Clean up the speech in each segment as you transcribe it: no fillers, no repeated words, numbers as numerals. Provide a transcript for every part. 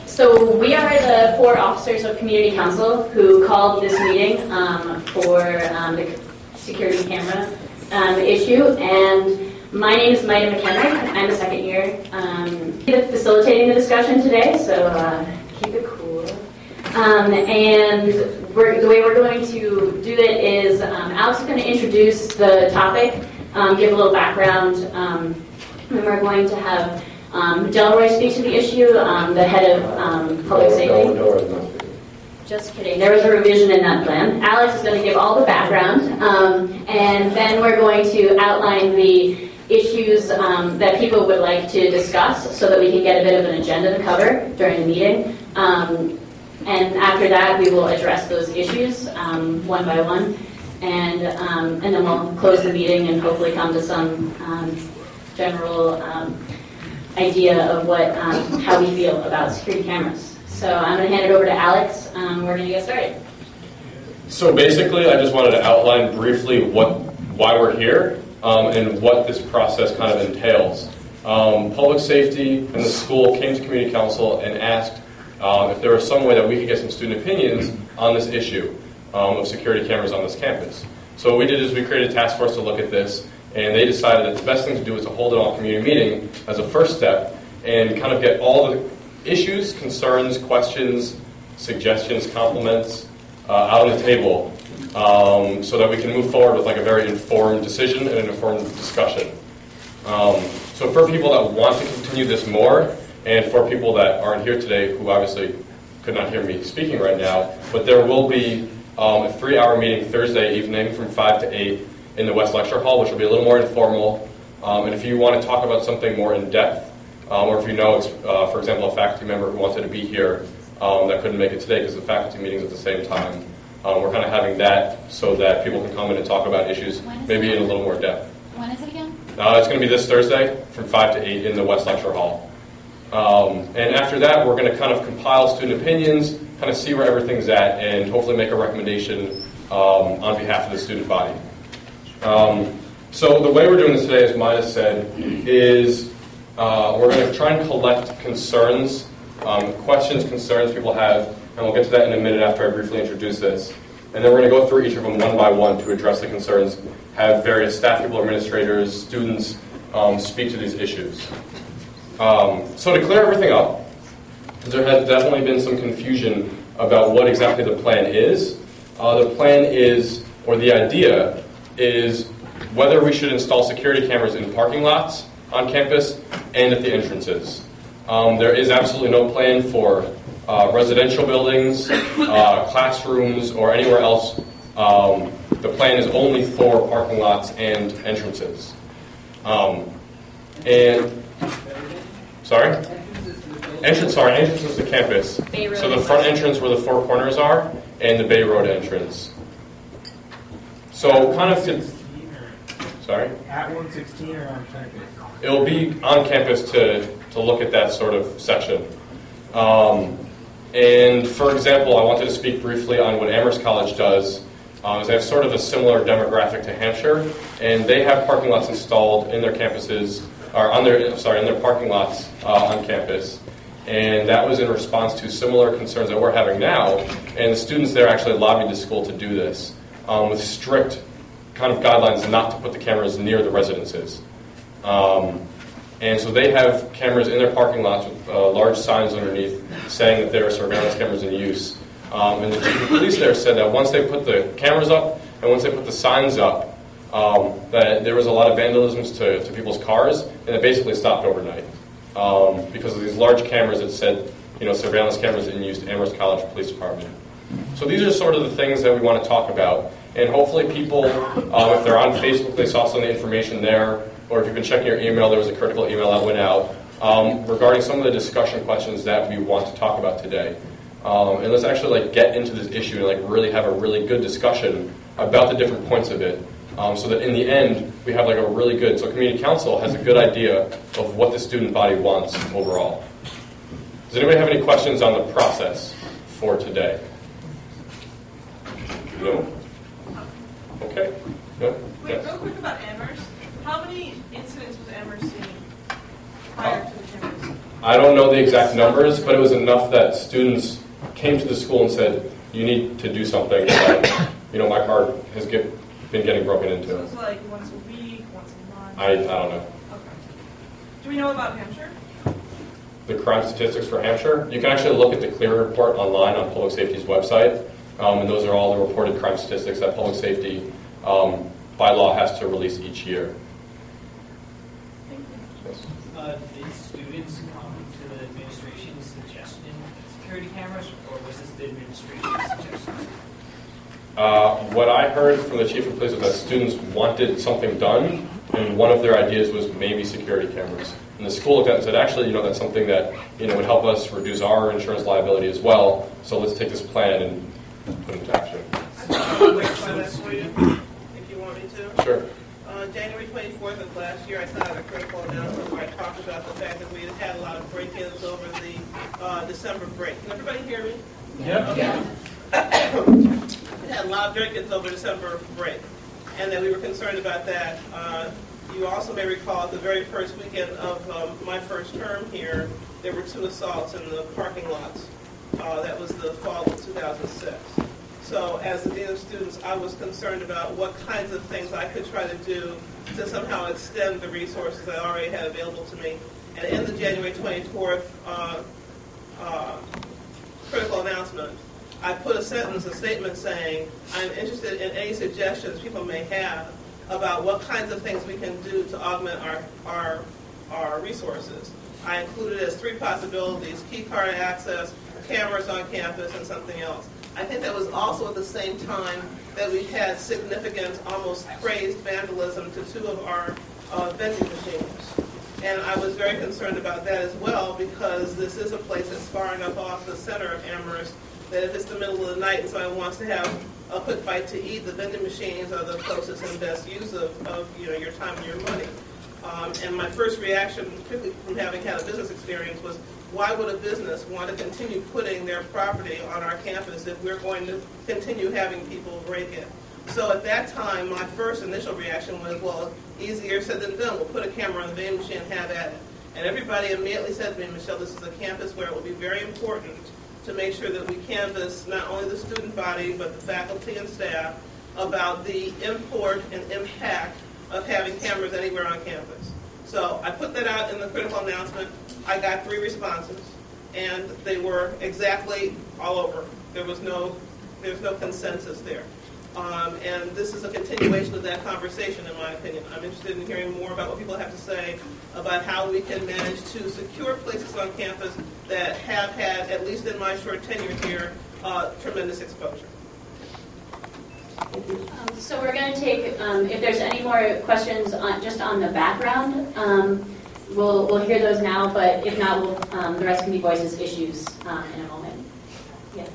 so we are the 4 officers of community council who called this meeting for the security camera issue. And my name is Maida McHenry. I'm a second year facilitating the discussion today, so keep it cool. And the way we're going to do it is Alex is going to introduce the topic, give a little background, and we're going to have Delroy speak to the issue, the head of public safety. No, just kidding. There was a revision in that plan. Alex is going to give all the background, and then we're going to outline the issues that people would like to discuss so that we can get a bit of an agenda to cover during the meeting. And after that, we will address those issues one by one, and then we'll close the meeting and hopefully come to some general idea of how we feel about security cameras. So I'm going to hand it over to Alex. We're going to get started. So basically, I just wanted to outline briefly why we're here and what this process kind of entails. Public safety and the school came to community council and asked if there was some way that we could get some student opinions on this issue of security cameras on this campus. So what we did is we created a task force to look at this, and they decided that the best thing to do is to hold it on community meeting as a first step and kind of get all the issues, concerns, questions, suggestions, compliments out on the table so that we can move forward with like a very informed decision and an informed discussion. So for people that want to continue this more, and for people that aren't here today who obviously could not hear me speaking right now, but there will be a 3-hour meeting Thursday evening from 5 to 8 in the West Lecture Hall, which will be a little more informal. And if you want to talk about something more in depth, or if you know, for example, a faculty member who wanted to be here that couldn't make it today because the faculty meeting's at the same time, we're kind of having that so that people can come in and talk about issues maybe in a little more depth. When is it again? It's going to be this Thursday from 5 to 8 in the West Lecture Hall. And after that, we're going to kind of compile student opinions, kind of see where everything's at, and hopefully make a recommendation on behalf of the student body. So the way we're doing this today, as Maida said, is we're going to try and collect concerns, questions, concerns people have, and we'll get to that in a minute after I briefly introduce this. And then we're going to go through each of them one by one to address the concerns, have various staff people, administrators, students speak to these issues. So to clear everything up, there has definitely been some confusion about what exactly the plan is. The plan is, or the idea is, whether we should install security cameras in parking lots on campus and at the entrances. There is absolutely no plan for residential buildings, classrooms, or anywhere else. The plan is only for parking lots and entrances. Entrances to campus. So the front entrance where the 4 corners are, and the Bay Road entrance. So kind of, sorry? At 116 or on campus? It'll be on campus to look at that sort of section. And for example, I wanted to speak briefly on what Amherst College does. They have sort of a similar demographic to Hampshire, and they have parking lots installed in their campuses, or in their parking lots on campus. And that was in response to similar concerns that we're having now. And the students there actually lobbied the school to do this with strict kind of guidelines not to put the cameras near the residences. And so they have cameras in their parking lots with large signs underneath saying that there are surveillance cameras in use. And the chief of police there said that once they put the cameras up and once they put the signs up, that there was a lot of vandalisms to people's cars, and it basically stopped overnight because of these large cameras that said, surveillance cameras in use, Amherst College Police Department. So these are sort of the things that we want to talk about, and hopefully people, if they're on Facebook, they saw some of the information there, or if you've been checking your email, there was a critical email that went out regarding some of the discussion questions that we want to talk about today. And let's actually get into this issue and really have a really good discussion about the different points of it. So that in the end, we have a really good, so community council has a good idea of what the student body wants overall. Does anybody have any questions on the process for today? No? Okay. No? Wait, Yes. real quick about Amherst. How many incidents was Amherst seeing prior to the cameras? I don't know the exact numbers, but it was enough that students came to the school and said, "You need to do something. My car has been getting broken into." So it's like once a week, once a month? I don't know. Okay. Do we know about Hampshire? The crime statistics for Hampshire, you can actually look at the Clear report online on Public Safety's website, and those are all the reported crime statistics that Public Safety by law has to release each year. Did students come to the administration's suggestion of security cameras, or was this the administration's suggestion? What I heard from the chief of police was that students wanted something done, and one of their ideas was maybe security cameras. And the school looked at it and said, actually, that's something that would help us reduce our insurance liability as well. So let's take this plan and put it into action. I can clarify that for you, if you want me to. Sure. January 24th of last year, I sent out a critical announcement where I talked about the fact that we had had a lot of break-ins over the December break. Can everybody hear me? Yep. Okay. We had a lot of break-ins over December break, and that we were concerned about that. You also may recall at the very first weekend of my first term here, there were 2 assaults in the parking lots. That was the fall of 2006. So as the Dean of Students, I was concerned about what kinds of things I could try to do to somehow extend the resources I already had available to me. And in the January 24th critical announcement, I put a statement saying, I'm interested in any suggestions people may have about what kinds of things we can do to augment our resources. I included as 3 possibilities: key card access, cameras on campus, and something else. I think that was also at the same time that we had significant, almost crazed vandalism to 2 of our vending machines. And I was very concerned about that as well, because this is a place that's far enough off the center of Amherst that if it's the middle of the night and someone wants to have a quick bite to eat, the vending machines are the closest and best use of your time and your money. And my first reaction, particularly from having had a business experience, was why would a business want to continue putting their property on our campus if we're going to continue having people break in? So at that time, my first initial reaction was, well, easier said than done. We'll put a camera on the vending machine and have at it. And everybody immediately said to me, Michelle, this is a campus where it will be very important to make sure that we canvass not only the student body, but the faculty and staff about the import and impact of having cameras anywhere on campus. So I put that out in the critical announcement. I got 3 responses, and they were exactly all over. There's no consensus there. And this is a continuation of that conversation, in my opinion. I'm interested in hearing more about what people have to say about how we can manage to secure places on campus that have had, at least in my short tenure here, tremendous exposure. So we're going to take, if there's any more questions just on the background, we'll hear those now, but if not, the rest can be voiced as issues in a moment. Yeah.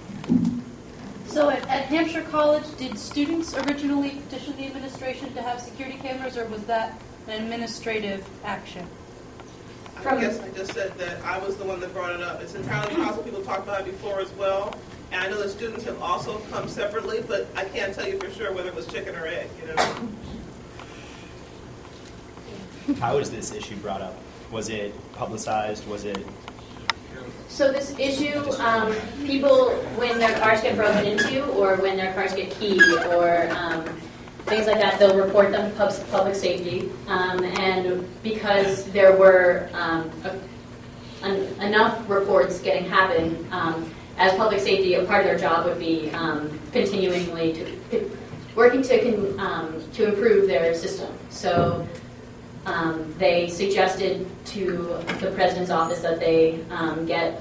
So at Hampshire College, did students originally petition the administration to have security cameras, or was that an administrative action? I guess I just said that I was the one that brought it up. It's entirely possible people talked about it before as well. And I know that students have also come separately, but I can't tell you for sure whether it was chicken or egg, How was this issue brought up? Was it publicized? Was it... So this issue, people, when their cars get broken into or when their cars get keyed or things like that, they'll report them to public safety. And because there were enough reports getting happen, as public safety, a part of their job would be continually working to improve their system. So they suggested to the president's office that they get